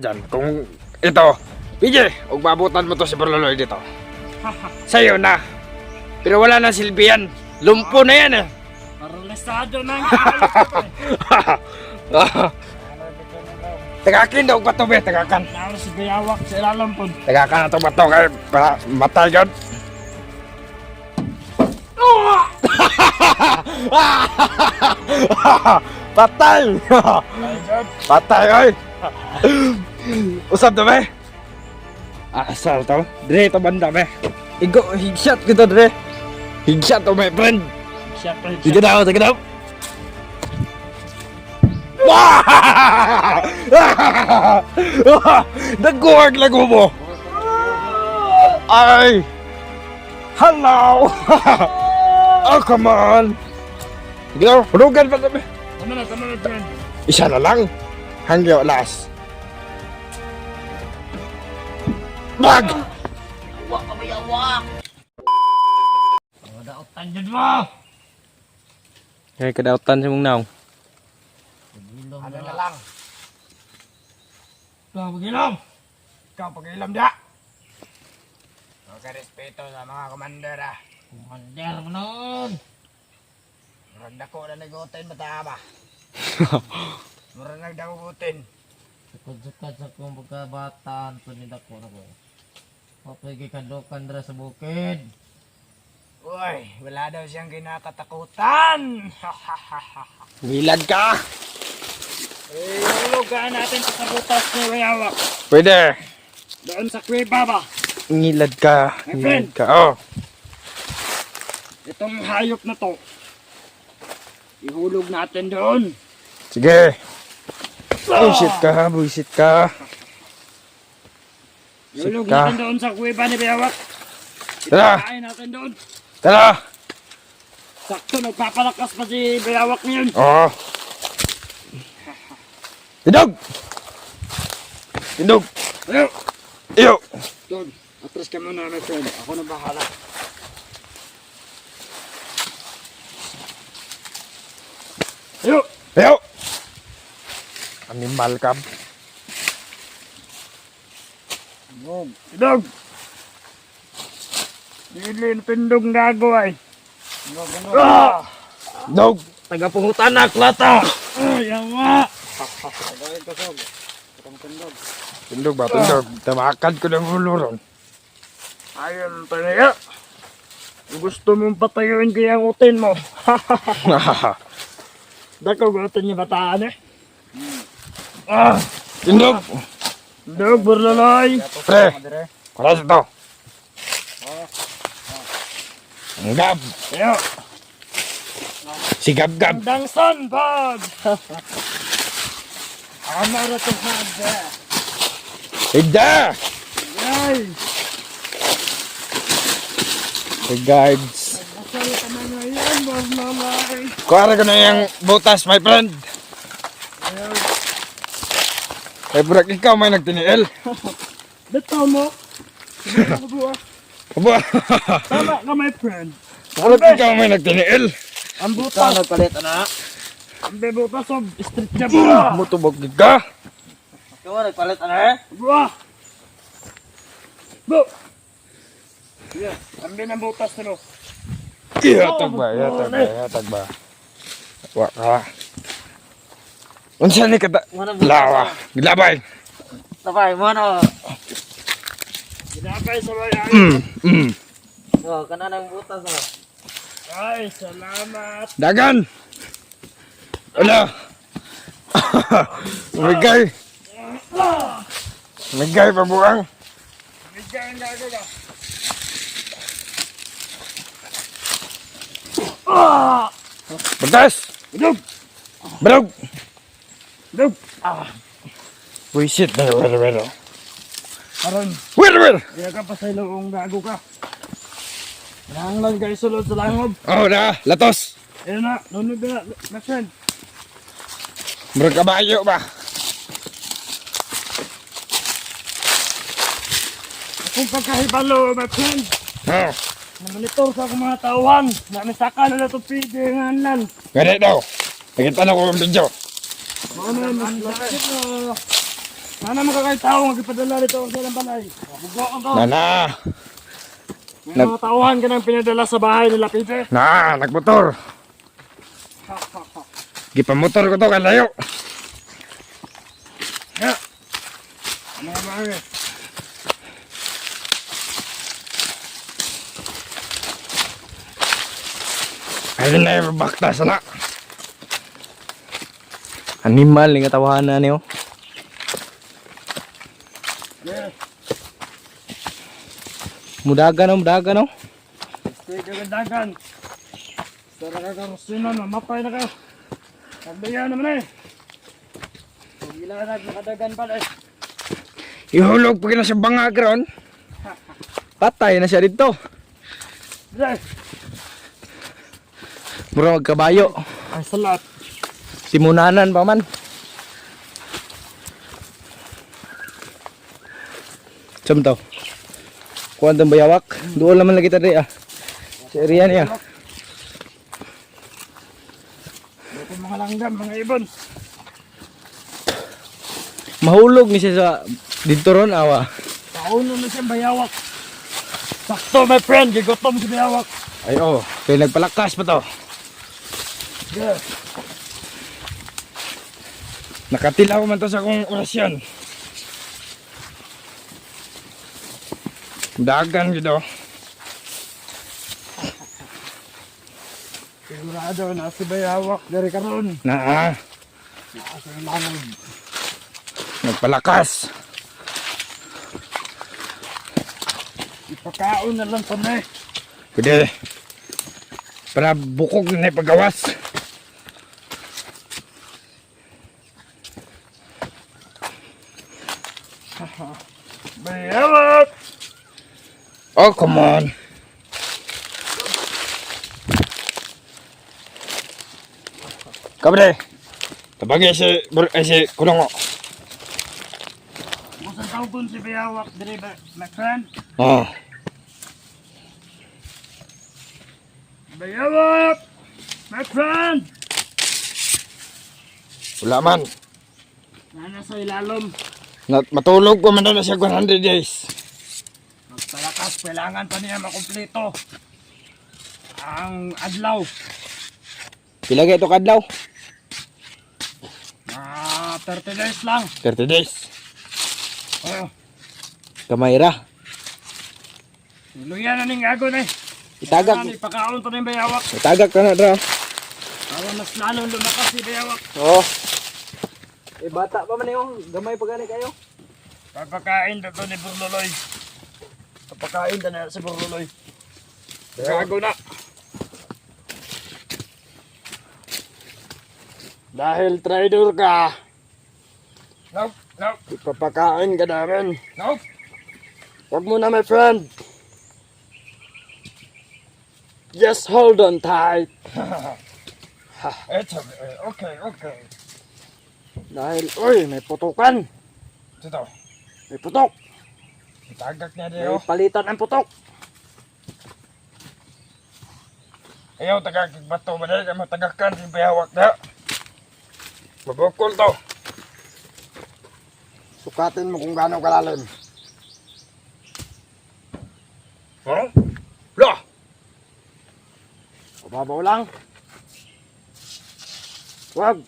dyan. Kung ito, PJ, huwag mabutan mo to si Borloloy dito. Sa'yo na. Pero wala na silbi yan. Lumpo na yan eh. Paralisado na Tagakin daw ba ito be? Tagakan. Nalo si Bayawak sa ilalim po. Tagakan na ito ba ito kay para matay yun? Patay! Patay oy! Usap to be? Asal to? Dre to banda be? Igo, higshot kita dre. Higshot to my friend. Siyempre. Sige daw, sige daw. Nagkuhag lago mo. Ay! Hello! Oh, come on! Sige daw, hurugan pa sabi. Tama na, friend. Isa na lang. Hanggang last. Bag! Awak ka, Bayawak! Daotan dyan mo! Kaya kadautan sa mong naong. Ano na lang? Ikaw pag-ilam! Ikaw pag-ilam da! Respeto sa mga commander ah. Commander mo nun! Murag dako na nagutin mata ba? Murag nagdagutin. Sukad-sukad sa kong pagkabataan ito ni dako na ko. Papagay kandukan dara sa bukid. Uy, wala daw siyang kinakatakutan! Milad ka! Hulugan natin sa butas ni Bayawak. Pwede. Doon sa kuweba ba? Ngilad ka. My Ngilad friend. ka. Oh. Itong hayop na to. Ihulog natin doon. Sige. Buisit ka. Buisit ka. Ihulog Sika. natin doon sa kuweba ni Bayawak. Tara. Ipakain natin doon. Tara. Sakto, nagpapalakas pa si Bayawak ngayon. Oo. Tindog! Tindog! Ayaw! Iyo! Doon, atras ka muna my friend. Ako na bahala. Ayaw! Iyo! Animal ka. Idog! Dilin pindong gago ay. Ah! Dog! Tagapungutan na, klata! Ayaw nga! Tindog ba? Tindog. Tamakan ko ng ulo ron. Ayun, tanaya. Gusto mong patayuin kaya ang utin mo. Dako gutin niya bataan eh. Ah! Tindog! Dog, burlaloy. Pre! Kala sa to. Ang gab! Ayaw! Si Gab-Gab! Dangsan, bag! Amara to hada. Higda! Ay! The guards. Masal ka na ngayon, burlaloy. Kuwara ko na yung butas, my friend. Ayaw! Eh, burak ikaw may nagtiniil. Dito mo. Dito mo buwa. Aba! Tama ka, my friend. Burak ikaw may nagtiniil. Ang butas. nagpalit, ana? Ang butas of street job buwa. Mutubog ka. Ikaw nagpalit ano Buwa. Bu. Yeah, ang ng butas no. Ihatag ba? Ihatag ba? Ihatag ba? Wa ka. Unsa ni kata? Lawa. Gilabay. Tapay mo ano? Ginabay sa bayan. Oh, kana nang butas oh. Ay, salamat. Dagan. Ala. Umigay. Umigay pa buang. Bigyan nga ako ba? Batas. Dug! Balog. Dug! Wisit na wero. Karon, Wero. kaya ka pa sa ilong gago ka. Nanglan kayo sulod sa langob. Oh, na. Latos. Ayun na, nunod na, my friend. Murag kabayo ba? Akong pagkahibalo, my friend. Oh. Namonitor sa akong mga tauhan. Namisaka na ito pide ng anlan. Ganit daw. Nakita na ko ang video. Ano, mas lakit na. Sana makakaitao magpadala dito sa ilang balay. Bugoan to. Na. May mga tauhan ka nang pinadala sa bahay nila, Peter. Na, nagmotor. Gipamotor ko to kalayo. Ya. Mga bagay. Ayun na yung bakta sana. Animal nga tawanan niyo. Yes. Mudagan no. Stay kagandagan. Sara ka karusinan, mamapay na ka. Nagbiya naman eh. Kung ilang nakadagan pala eh. Ihulog pag na sa bangag ron. Patay na siya dito. Yes. Mura magkabayo. Ay salat. Simunanan pa man. Saan to? Kuhaan tong bayawak. Doon naman lagi tadi ah. Sa area niya. Ito mga langgam, mga ibon. Mahulog ni siya sa dito ron awa. Pauno na siyang bayawak. Sakto my friend, gigotom si bayawak. Ay oh, kaya nagpalakas pa to. Yes. Nakatilaw man to sa akong orasyon. Dagan gito. Sigurado na si bayawak dari karon. Na, Asa na lang. nagpalakas. Ipakaon na lang pa eh. Pwede. Para bukog na yung paggawas. Bayawak! Oh, come on. Kabre. Tabagi si Kulongo. Musa tawgon si bayawak dari my friend. Oh. Bayawak! My friend! Wala man. Nasa ilalom. Matulog ko man na siya 100 days. Magpalakas, kailangan pa niya makumpleto ang adlaw. Pila ka ito kadlaw? 30 days lang. 30 days. Oh, Kamayra. luya na ning agon eh. Itagak. Kailangan ipakaon pa ng bayawak. Itagak ka na dra. Para mas lalong lumakas si bayawak. Oh. Eh bata pa man yung gamay pa gani kayo. Papakain na to ni Burloloy. Papakain na si Burloloy. Gago na. Dahil trader ka, Nope, nope, ipapakain ka namin. nope. Huwag mo na, my friend. Just hold on tight. It's okay, okay. Dahil, uy, may putukan. Ito, May putok. itagak niya May diyo. palitan ang putok. Ayaw tagakig bato ba dahil matagakan si bayawak na. Mabukol to. Sukatin mo kung gaano kalalim. Huh? Lah! Mababaw lang. Wag.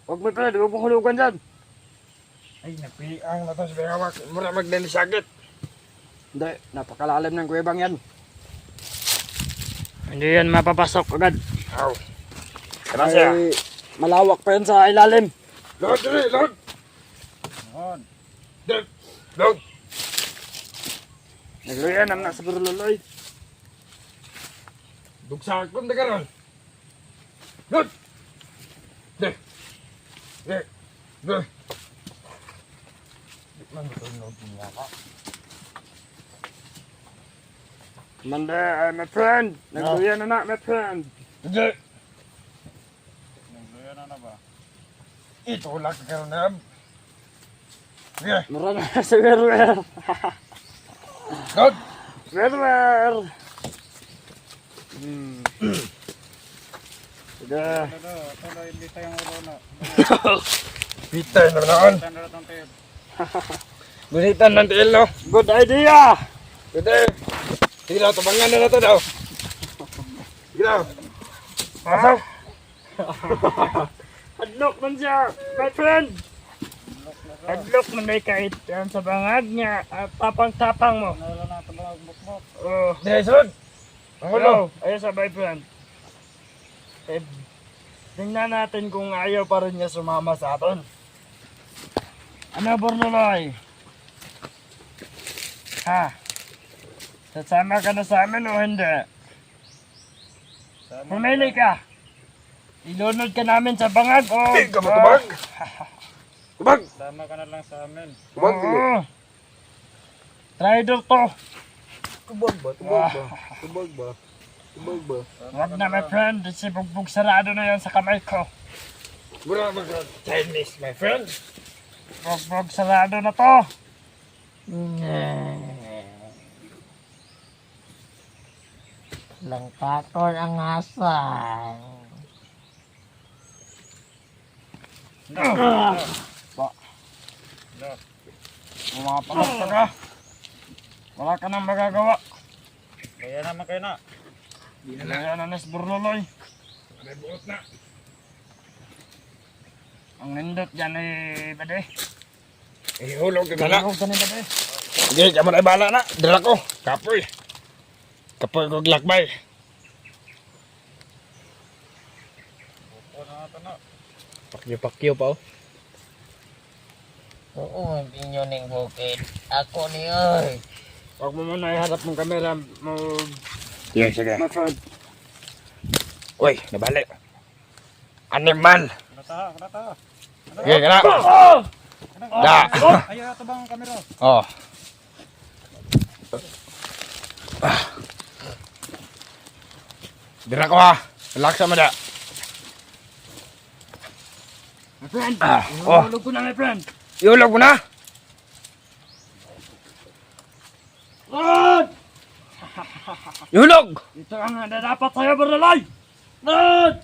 Wag mo pala, huwag mo hulugan dyan. Ay, napiang na to si bayawak. Mura magdalisagit. Hindi, napakalalim ng kuwebang yan. Hindi yan mapapasok agad. Aw. Kanasya. Ay, malawak pa yan sa ilalim. Lord, dali, Lord. Lord. Lord. Nagluyan ang nasa Burloloy. Dugsa akong dagaron. Lord. Dek. Dek. Dek. Man, ito yung niya ka. Manda, my friend. Nagluyan na my friend. Hindi. Nagluyan na ba? Ito lang karon na. Sige. Mura na si Werwer. Lord. Werwer. Sige. Peter na naman. Gunitan ng tiil, no? Good idea! Good idea. Sige daw, tabangan na to daw. Sige daw. Pasok! Hadlok man siya, my friend. Hadlok man may kahit sa bangag niya. Tapang-tapang mo. Oh. Sige, sunod! Ang ulo! Hello, ayun sa my friend. Eh, tingnan natin kung ayaw pa rin niya sumama sa atin. Ano, Bornoloy? Ha? Sasama ka na sa amin o hindi? Pumili ka. Ilunod ka namin sa bangag o... Hindi ka matubag! Tubag! Sama ka na lang sa amin. Tubag! Oo. Traitor to. Tubag ba? Tubag ba? Tubag ba? Tubag ba? Wag na, my friend. Si bugbog sarado na yan sa kamay ko. Mura mag-Chinese, my friend. Bugbog sarado na to. Langkaton ang asan. Pumapalak ka. Wala ka nang magagawa. Kaya naman kayo na. Kaya na Nes Borloloy. May buot na. Ang nindot dyan eh, bade. Ihulog ka na. Hulog ka ni bade. Sige, kamu na bala na. Dala ko. Kapoy. Kapoy ko glakbay. Pakyo-pakyo pa oh. Oo, hindi nyo ning bukid. Ako ni oy. Huwag mo muna iharap mong kamera mo. Sige, sige. My friend. Uy, nabali. Animal. Nata. Sige, kana. Da. Ayaw ito bang kamera? Oh. Dira ko ha. Relax mo da. My friend. Oh. Ihulog ko na, my friend. Ihulog mo na. Rod! Ihulog. Ito ang dapat sa'yo, Borloloy. Rod!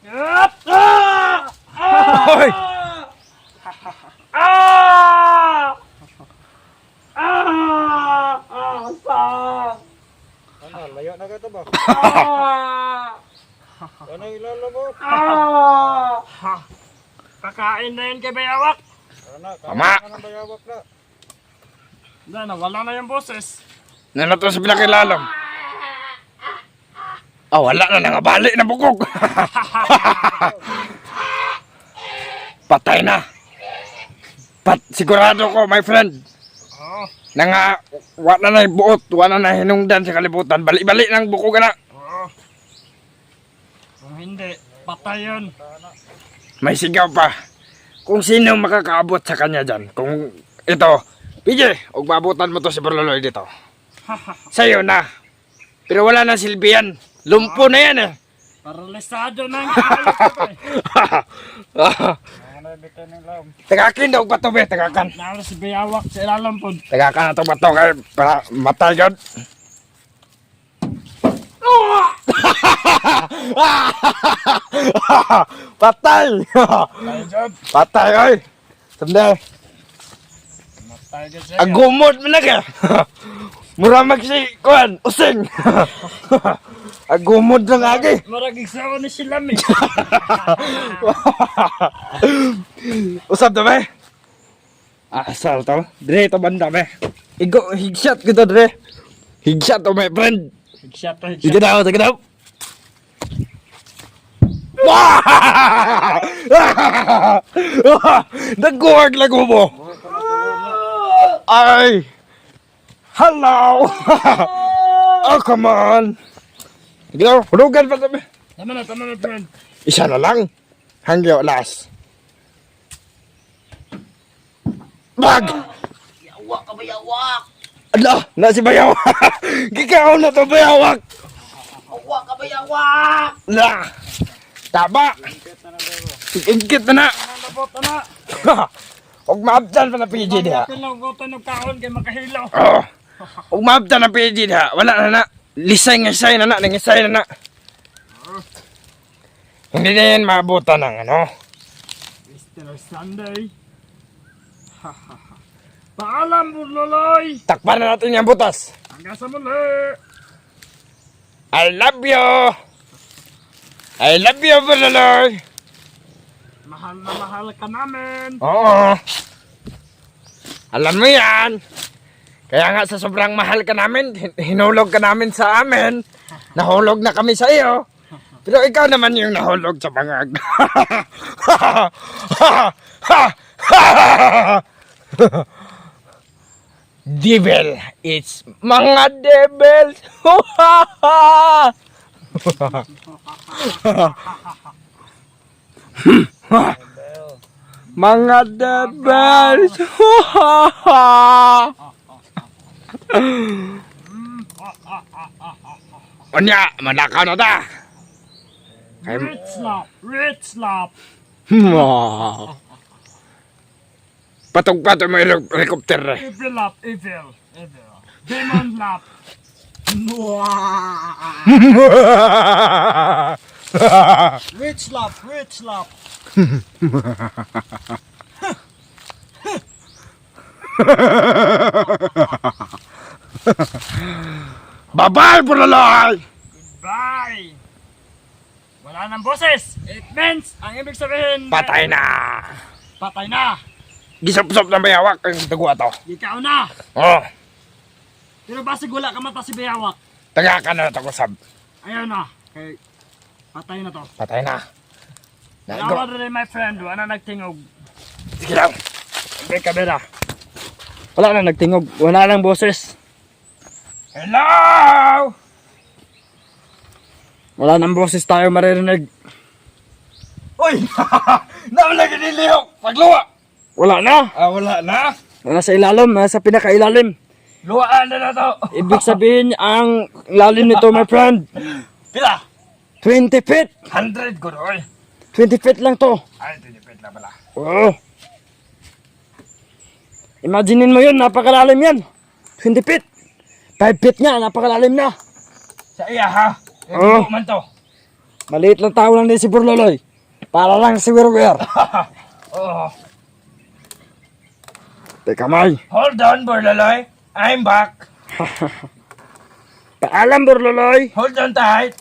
Yup! Ah! Hoy. Ah! Ah! Ah! Saan? Ano, layo na ka ito ba? Ah! Ano ilalabot? Ah! Kakain na yun kay Bayawak. Ano, Tama. ka ng bayawak na. Nawala na yung boses. Nanato sa pinakilalam. Ah, wala na nangabali na bukog. Patay na. Sigurado ko, my friend. Oo. Nanga, wala na buot, wala na hinungdan sa kalibutan. Bali-bali ng bukog na. Oo. Kung hindi, patay yun. May sigaw pa. Kung sino makakaabot sa kanya dyan. Kung ito, PJ, huwag maabutan mo to si Borloloy dito. Sa'yo na. Pero wala na silbihan. Lumpo na yan eh. Paralisado na ang kayo ko eh. Ano bito ng lam? Tagakin daw ba to be? Tagakan. Nalo si Bayawak sa ilalim po. Tagakan na to ba to kay para matay yun. Patay! Patay oy! Sandali. Matay ka siya. Agumod mo na ka. Mura magsi kuan using. Agumod lang agi. Maragig sawa ni sila mi. Usap to be. Asal to. Dire to banda be. Igo higshot kita dire. Higshot to my friend. Higshot to Sige higshot. daw, sige daw. Wah! Nag-guard lago mo. Ay! Hello! Oh, come on! Sige daw, hulugan pa tabi. Tama na friend. Isa na lang. Hangyo, last. Bag! Yawak ka Bayawak. Ala, na si Bayawak. Gikaw na to Bayawak. Yawak ka Bayawak. La! Tama! Ingkit na na! Nalabot na. Huwag maabdan pa na PG diha. Pinugutan ng kaon kay makahilaw. Oh. Huwag maabdan na PG diha. Wala na na. Lisay ngisay na na. Nangisay na na. Hindi na yan maabutan ng ano. Mr. Sunday. Paalam, Burloloy! Takpan na natin yung butas. Hanggang sa muli! I love you! I love you, Bulaloy! Mahal na mahal ka namin! Oo. Alam mo yan. Kaya nga sa sobrang mahal ka namin, hinulog ka namin sa amin. Nahulog na kami sa iyo. Pero ikaw naman yung nahulog sa bangag. Devil, it's mga devils. Mga devils. Onya, manakaw na ta. Rich slap! Rich slap! Patog-patog mo yung helicopter eh. Evil lap! Evil! Evil! Demon lap! Rich slap! Rich slap! Bye-bye, Bulaloy! Bye! Wala nang boses! It means, ang ibig sabihin... Patay na! Patay na! Gisop-sop na bayawak ang dagwa to. Ikaw na! Oh, Pero basig wala ka mata si Bayawak. taga ka na ito kusab. Ayaw na. Okay. Patay na to. Patay na. Yawa rin my friend. Wala na nagtingog. Sige lang. Okay, kabera. Wala na nagtingog. Wala nang boses. Hello! Wala nang boses tayo maririnig. Uy! Naman lagi nilihok! Pagluwa! Wala na. Ah, wala na? Wala sa ilalim. Nasa pinakailalim. Luwaan na to. Ibig sabihin, ang lalim nito, my friend. Pila? 20 feet. 100 good oy. 20 feet lang to. Ay, tinipid na pala. Oo. Imaginin mo yun, napakalalim yan. 20 feet. 5 feet nga, napakalalim na. Sa iya ha? Oo. Man to. Maliit lang tao lang din si Burloloy. Para lang si Wirwir. Oo. Teka, May. Hold on, Burlaloy. I'm back. Paalam, Burloloy. Hold on tight.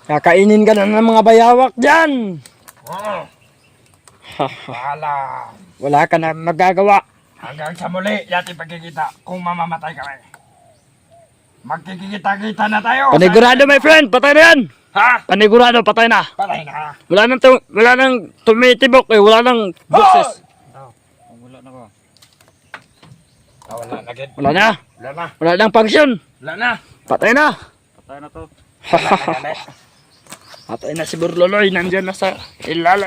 Kakainin ka na ng mga bayawak dyan. Oo. Wala. Wala ka na magagawa. Hanggang sa muli, yating pagkikita kung mamamatay kami. Magkikita-kita na tayo. Panigurado, my friend. Patay na yan. Ha? Panigurado, patay na. Patay na. Wala nang tumitibok eh. Wala nang boses. Wala na ko. Wala na, Gid. Wala na. Wala na. Wala nang function. Wala na. Patay na. Patay na to. Patay na si Burloloy. Nandyan na sa ilalim.